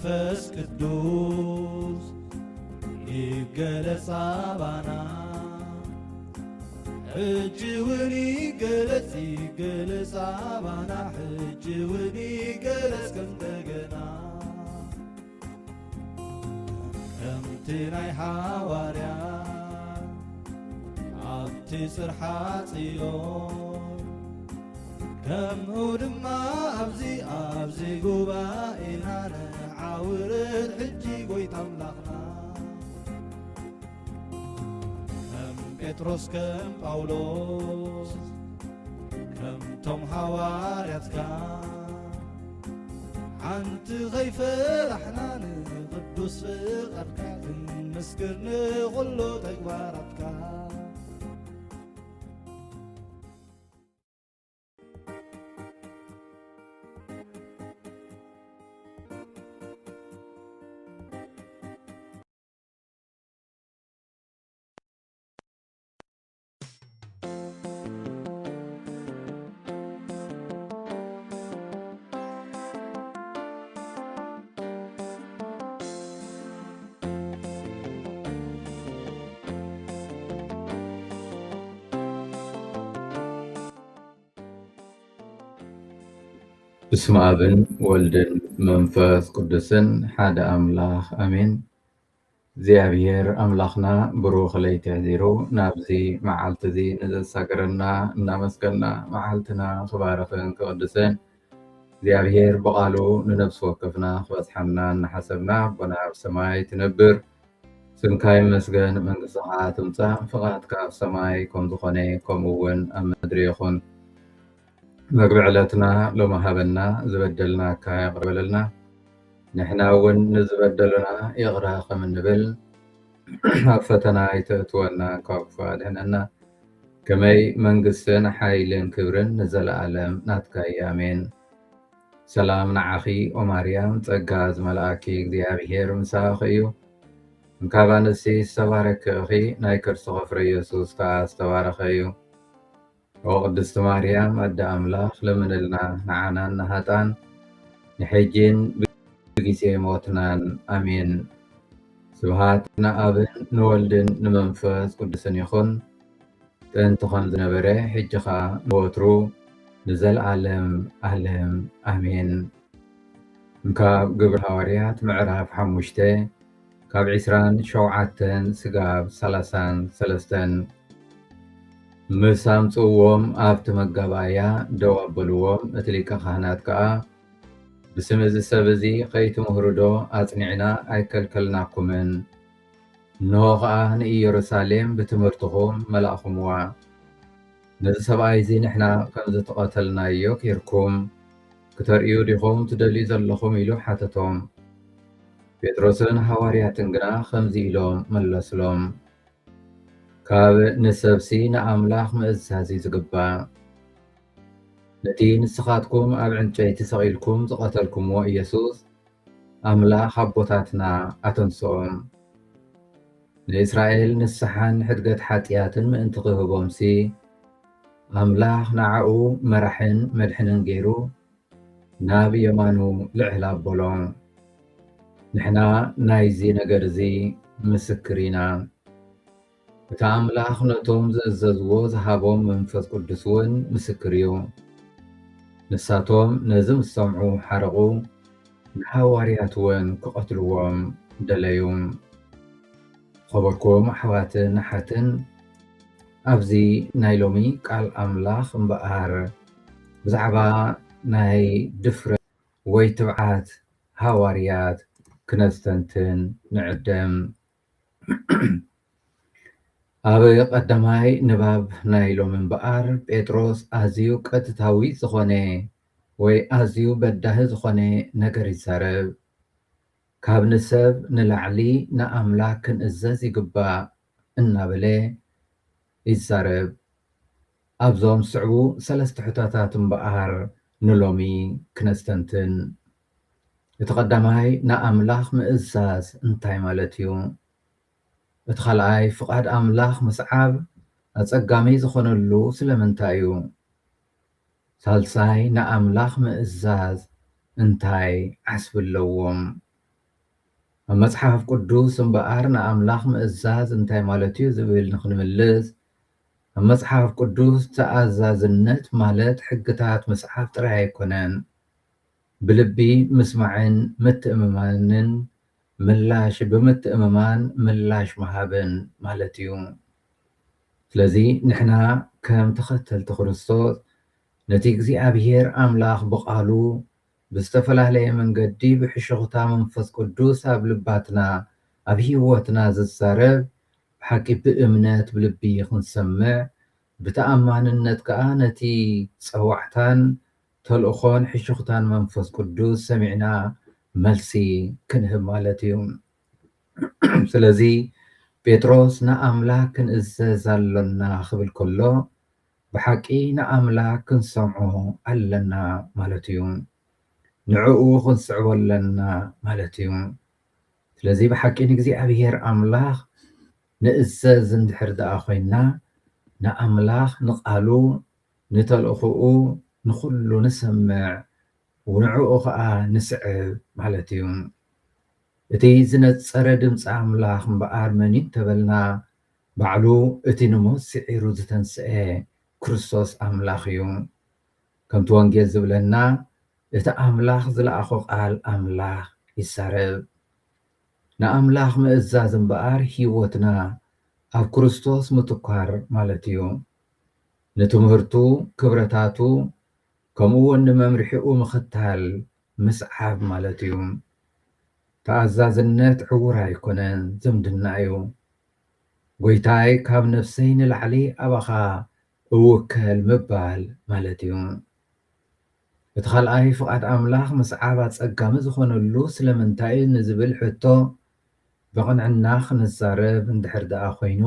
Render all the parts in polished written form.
መንፈስ ቅዱስ ይገለጽ አባና ሕጅውን ይገለጽ አባና ሕጅውን ይገለጽ እንደገና ከምቲ ናይ ሐዋርያ ኣብቲ ጽርሐ ጽዮን ከምኡ ድማ ኣብዚ ጉባኤና ነዓውርድ ሕጂ ጐይታ ኣምላኽና ከም ጴጥሮስ ከም ጳውሎስ ከምቶም ሐዋርያትካ ሓንቲ ኸይፈራሕና ንቅዱስ ፍቕርካ ክንመስክር ንኹሉ ተግባራትካ بسم أبن ولدن منفس قدسن حد أملاخ أمين زيابير أملاخنا بروخ ليتعذيرو نابزي معالت ذي نزل ساقرنا نامسكنا معالتنا خبارخن كقدسن زيابير بقالو ننبس وقفنا خبصحنا نحسبنا بنار سماي تنبر سنكاي مسجن من قصحات مصا فقط كاف سماي كم دخوني كم ون أمدريخون مقبع علتنا لو ما هبنا زبدلنا كاي قربلنا نحنا ون نزبدلنا يغرق من نبل فتنا يتأتونا كوكفاد هننا كمي منقسن حايلين كبرن نزل عالم ناتكاي آمين سلام نعخي ومريم تقاز ملاكي ديابير مساخيو مكابانسي استبارك أخي نايكر صغفر يسوس كاس تبارخيو وقدست مريم أدى أملاخ لمن لنا نعانا نهاتان نحجين بقيسي موتنان أمين سبحاتنا أبن نولدن نمنفس قدسن يخون تنتخن ذنبري حجخا نوترو نزل عالم أهلم أمين مكاب قبر حواريات معرف حموشتي كاب عسران شوعاتن سقاب سلسان سلستن مسام صوم أبت مجابايا دوابلوم أتليك خانات كا بسمز السبزي قيت مهردو أتنعنا أكل كلناكمن نوغا يروساليم بتمرتهم ملاخم وا نزسب عايزين احنا كم تقاتلنا يوك يركم كتر يوديهم تدلي زلخم يلو حتتهم بيتروسن حوارياتنقنا خمزي لهم ملسلهم كاب نسبسي نأملاخ مأزازي زقبا نتي نسخاتكم أبعنجي تسغيلكم تقاتلكم وإيسوس أملاخ حبوتاتنا أتنسوم لإسرائيل نسحان حدقت حاتياتن مأنتقه بومسي أملاخ نعقو مرحن مدحنن غيرو نابي يمانو لعلا بولون نحنا نايزي نقرزي مسكرينا بتأملاخ نتوم زززو زهابوم منفس قدسون مسكريو نساتوم نزم السمعو حرقو نحوارياتون كقتلوهم دليوم خبركم حواتن نحتن أبزي نايلومي قال أملاخ مبقار بزعبا ناي دفر ويتبعات هواريات كنستنتن نعدم أبي قدماي نباب نايلو من بقار بيتروس أزيو قتتاوي زخوني وي أزيو بده زخوني نقر يسارب كاب نسب نلعلي نأملاك نأزاز يقبا النابلي يسارب أبزوم سعبو سلست حتاتات بقار نلومي كنستنتن يتقدماي نأملاك مأزاز انتاي مالتيو بتخلعي فقاد أملاخ مسعاب أتقامي زخونلو سلمنتايو سالساي نأملاخ مئزاز انتاي عسب اللوم መጽሓፍ ቅዱስ እምበኣር ንኣምላኽ ምእዛዝ እንታይ ማለት እዩ ዝብል ንኽንምልስ መጽሓፍ ቅዱስ ተኣዛዝነት ማለት ሕግታት መጽሓፍ ጥራይ ኣይኮነን ብልቢ ምስማዕን ምትእምማንን ምላሽ ብምትእምማን ምላሽ መሃብን ማለት እዩ። ስለዚ ንሕና ከም ተኸተልቲ ክርስቶስ ነቲ እግዚኣብሔር ኣምላኽ ብቓሉ ብዝተፈላለየ መንገዲ ብሕሽኽታ መንፈስ ቅዱስ ኣብ ልባትና ኣብ ህይወትና ዝዛረብ ብሓቂ ብእምነት ብልቢ ክንሰምዕ ብተኣማንነት ከዓ ነቲ ፀዋዕታን ተልእኾን ሕሽኽታን መንፈስ ቅዱስ ሰሚዕና መልሲ ክንህብ ማለት እዩ። ስለዚ ጴጥሮስ ንኣምላክ ክንእዘዝ ኣለና ክብል ከሎ ብሓቂ ንኣምላክ ክንሰምዖ ኣለና ማለት እዩ። ንዕኡ ክንስዕቦ ኣለና ማለት እዩ። ስለዚ ብሓቂ ንእግዚኣብሔር ኣምላኽ ንእዘዝ እንድሕር ደኣ ኮይና ንኣምላኽ ንቓሉ ንተልእኽኡ ንኩሉ ንሰምዕ ንዕኡ ከዓ ንስዕብ ማለት እዩ። እቲ ዝነፀረ ድምፂ ኣምላኽ እምበኣር መን እንተበልና ባዕሉ እቲ ንሞት ስዒሩ ዝተንስአ ክርስቶስ ኣምላኽ እዩ። ከምቲ ወንጌል ዝብለና እቲ ኣምላኽ ዝለኣኾ ቃል ኣምላኽ ይዛረብ። ንኣምላኽ ምእዛዝ እምበኣር ሂወትና ኣብ ክርስቶስ ምትኳር ማለት እዩ። ንትምህርቱ ክብረታቱ ከምኡውን ንመምርሒኡ ምኽታል ምስዓብ ማለት እዩ። ተኣዛዝነት ዕውር ኣይኮነን ዝምድና እዩ። ጎይታይ ካብ ነፍሰይ ንላዕሊ ኣባኻ እውከል ምባል ማለት እዩ። እቲ ካልኣይ ፍቓድ ኣምላኽ ምስዓብ ኣጸጋሚ ዝኾነሉ ስለምንታይ ንዝብል ሕቶ ብቕንዕና ክንዛረብ እንድሕር ደኣ ኮይኑ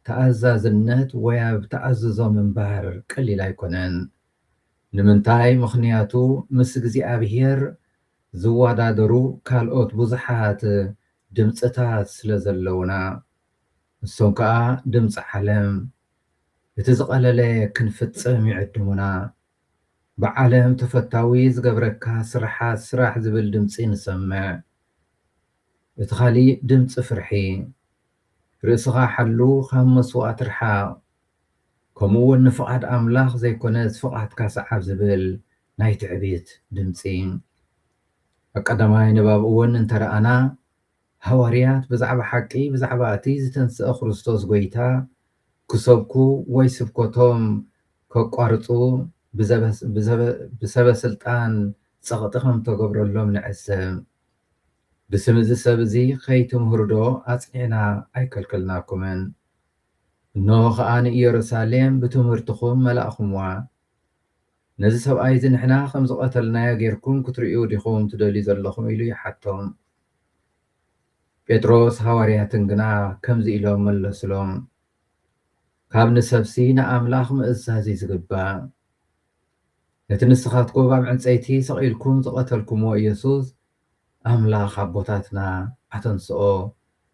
ተኣዛዝነት ወይ ኣብ ተኣዝዞ ምንባር ቀሊል ኣይኮነን። ንምንታይ? ምኽንያቱ ምስ እግዚኣብሔር ዝወዳደሩ ካልኦት ብዙሓት ድምፅታት ስለ ዘለውና ንሶም ከዓ ድምፂ ዓለም እቲ ዝቐለለ ክንፍፅም ይዕድሙና። ብዓለም ተፈታዊ ዝገብረካ ስራሓት ስራሕ ዝብል ድምፂ ንሰምዕ። እቲ ካሊእ ድምፂ ፍርሒ ርእስኻ ሓሉ ካብ መስዋእቲ ርሓቕ ከምኡውን ንፍቓድ ኣምላኽ ዘይኮነ ፍቓድካ ሰዓብ ዝብል ናይ ትዕቢት ድምፂ። ኣቀዳማይ ንባብ እውን እንተረኣና ሃዋርያት ብዛዕባ ሓቂ ብዛዕባ እቲ ዝተንስአ ክርስቶስ ጎይታ ክሰብኩ ወይ ስብከቶም ከቋርፁ ብሰበስልጣን ፀቕጢ ከም ተገብረሎም ንዕዘብ። ብስም እዚ ሰብ እዚ ከይትምህሩ ዶ ኣፅኒዕና ኣይከልከልናኩምን። እነሆ ከዓ ንኢየሩሳሌም ብትምህርትኩም መላእኹምዋ። ነዚ ሰብኣይ እዚ ንሕና ከም ዝቐተልናዮ ጌርኩም ክትርእዩ ዲኹም ትደልዩ ዘለኹም ኢሉ ይሓቶም። ጴጥሮስ ሃዋርያትን ግና ከምዚ ኢሎም መለስሎም፣ ካብ ንሰብሲ ንኣምላኽ ምእዛዝ እዩ ዝግባእ። ነቲ ንስኻትኩም ኣብ ዕንፀይቲ ሰቒልኩም ዝቐተልኩምዎ ኢየሱስ ኣምላኽ ኣቦታትና ኣተንስኦ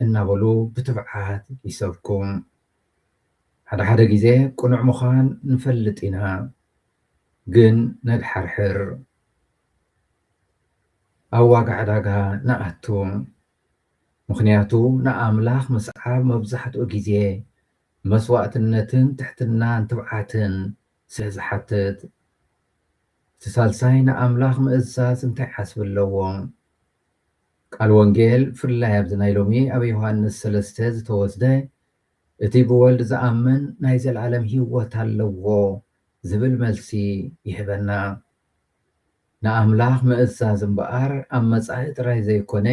እናበሉ ብትብዓት ይሰብኩም። ሓደ ግዜ ቁኑዕ ምዃን ንፈልጥ ኢና፣ ግን ነግሓርሕር ኣብ ዋጋ ዕዳጋ ንኣቱ። ምክንያቱ ንኣምላኽ ምስዓብ መብዛሕትኡ ግዜ መስዋእትነትን ትሕትናን ትብዓትን ስለ ዝሓትት። እቲ ሳልሳይ ንኣምላኽ ምእዛዝ እንታይ ሓስብ ኣለዎ? ቃል ወንጌል ፍላይ ኣብዚ ናይ ሎሚ ኣብ ዮሃንስ 3 ዝተወስደ እቲ ብወልድ ዝኣምን ናይ ዘለዓለም ሂወት ኣለዎ ዝብል መልሲ ይህበና። ንኣምላኽ ምእዛዝ እምበኣር ኣብ መጻኢ ጥራይ ዘይኮነ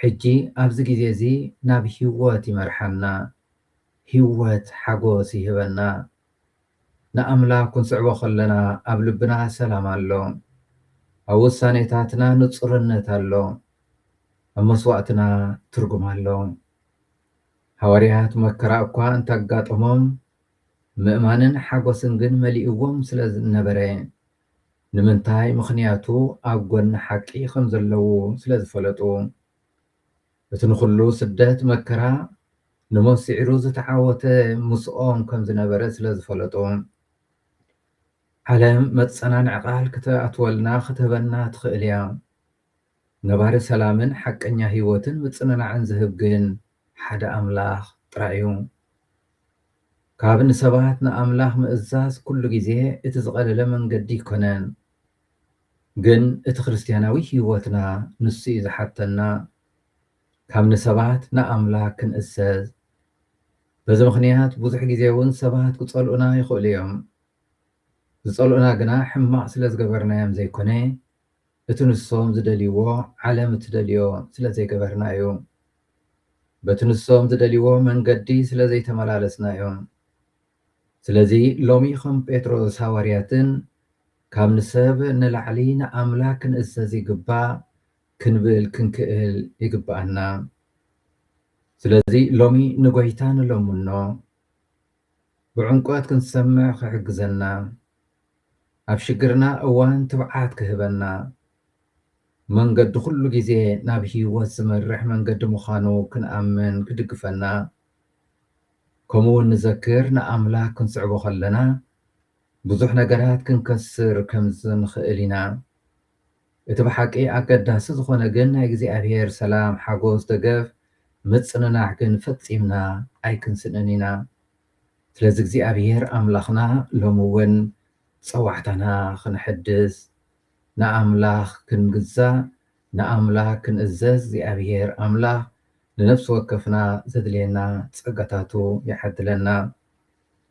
ሕጂ ኣብዚ ግዜ እዚ ናብ ሂወት ይመርሓና፣ ሂወት ሓጎስ ይህበና። ንኣምላኽ ክንስዕቦ ከለና ኣብ ልብና ሰላም ኣሎ፣ ኣብ ውሳኔታትና ንጹርነት ኣሎ፣ ኣብ መስዋዕትና ትርጉም ኣሎ። ሃዋርያት መከራ እኳ እንተጋጠሞም ምእማንን ሓጎስን ግን መሊእዎም ስለ ዝነበረ ንምንታይ? ምክንያቱ ኣብ ጎኒ ሓቂ ከም ዘለዉ ስለ ዝፈለጡ። እቲ ንኩሉ ስደት መከራ ንሞት ስዒሩ ዝተዓወተ ምስኦም ከም ዝነበረ ስለ ዝፈለጡ ዓለም መፀናንዕ ቃል ክትኣትወልና ክትህበና ትኽእል እያ። ነባሪ ሰላምን ሓቀኛ ህይወትን ምጽንናዕን ዝህብ ግን ሓደ ኣምላኽ ጥራይ እዩ። ካብ ንሰባት ንኣምላኽ ምእዛዝ ኩሉ ግዜ እቲ ዝቐለለ መንገዲ ይኮነን፣ ግን እቲ ክርስትያናዊ ህይወትና ንሱ እዩ ዝሓተና ካብ ንሰባት ንኣምላኽ ክንእሰዝ። በዚ ምኽንያት ብዙሕ ግዜ እውን ሰባት ክጸልኡና ይኽእሉ እዮም። ዝጸልኡና ግና ሕማቕ ስለ ዝገበርናዮም ዘይኮነ እቲ ንሶም ዝደልይዎ ዓለም እትደልዮ ስለ ዘይገበርና እዩ። በቲ ንሶም ዝደልይዎ መንገዲ ስለ ዘይተመላለስና እዮም። ስለዚ ሎሚ ከም ጴጥሮስ ሃዋርያትን ካብ ንሰብ ንላዕሊ ንኣምላኽ ክንእሰዝ ይግባእ ክንብል ክንክእል ይግባአና። ስለዚ ሎሚ ንጎይታ ንለምኖ ብዕንቆት ክንሰምዕ ክሕግዘና፣ ኣብ ሽግርና እዋን ትብዓት ክህበና፣ መንገዲ ኩሉ ግዜ ናብ ህይወት ዝመርሕ መንገዲ ምዃኑ ክንኣምን ክድግፈና፣ ከምኡውን ንዘክር ንኣምላኽ ክንስዕቦ ከለና ብዙሕ ነገራት ክንከስር ከም ዝንኽእል ኢና። እቲ ብሓቂ ኣገዳሲ ዝኾነ ግን ናይ እግዚኣብሔር ሰላም፣ ሓጎስ፣ ደገፍ፣ ምጽንናዕ ግን ፈጺምና ኣይክንስእንን ኢና። ስለዚ እግዚኣብሔር ኣምላኽና ሎሚ እውን ፀዋዕታና ክንሕድስ፣ ንኣምላኽ ክንግዛእ፣ ንኣምላኽ ክንእዘዝ እግዚኣብሔር ኣምላኽ ንነፍሲ ወከፍና ዘድልየና ጸጋታቱ ይሓድለና።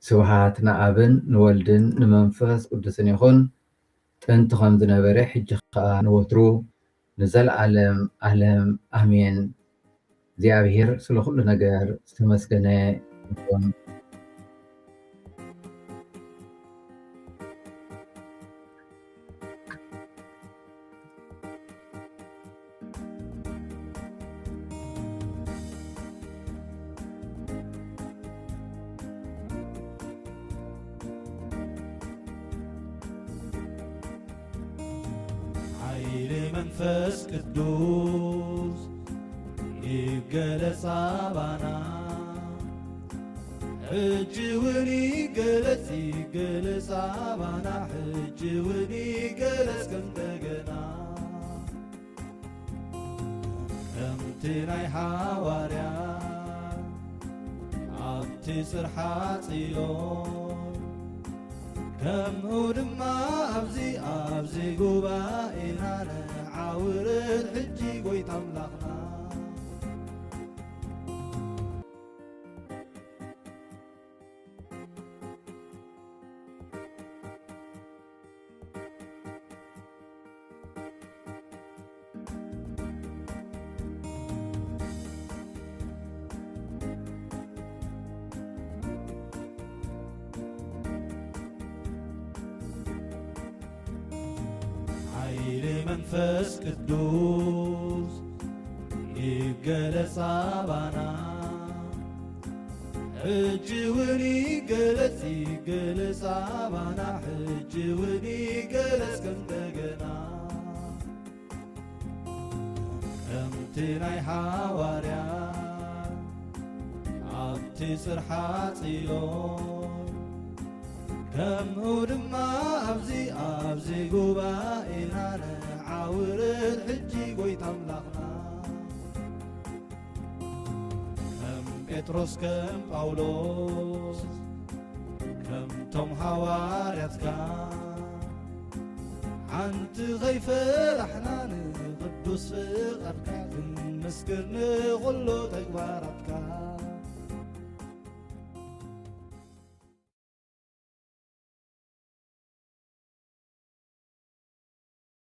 ስብሃት ንኣብን ንወልድን ንመንፈስ ቅዱስን ይኹን ጥንቲ ከም ዝነበረ ሕጂ ከዓ ንወትሩ ንዘለዓለም ዓለም ኣሜን። እግዚኣብሔር ስለ ኩሉ ነገር ዝተመስገነ ይኹን። ኃይል መንፈስ ቅዱስ ይገለጽ አባና ሕጂ እውን ይገለጽ አባና ሕጂ እውን ይገለጽ ከእንደገና ከምቲ ናይ ሐዋርያት ኣብቲ ጽርሐ ጽዮን ከምኡ ድማ ኣብዚ ጉባኤና ንዓውርድ ሕጂ ጎይታ ኣምላኽና ኃይል መንፈስ ቅዱስ ይገለጽ አባና ሕጂ እውን ይገለጽ አባና ሕጂ እውን ይገለጽ ከእንደገና ከምቲ ናይ ሐዋርያት ኣብቲ ጽርሐ ጽዮን ከምኡ ድማ ኣብዚ ጉባኤና ንዓውርድ ሕጂ ጎይታ ኣምላኽና ከም ጴጥሮስ ከም ጳውሎስ ከምቶም ሐዋርያትካ ሓንቲ ኸይፈራሕና ንቅዱስ ፍቓድካ ክንመስክር ንኹሉ ተግባራትካ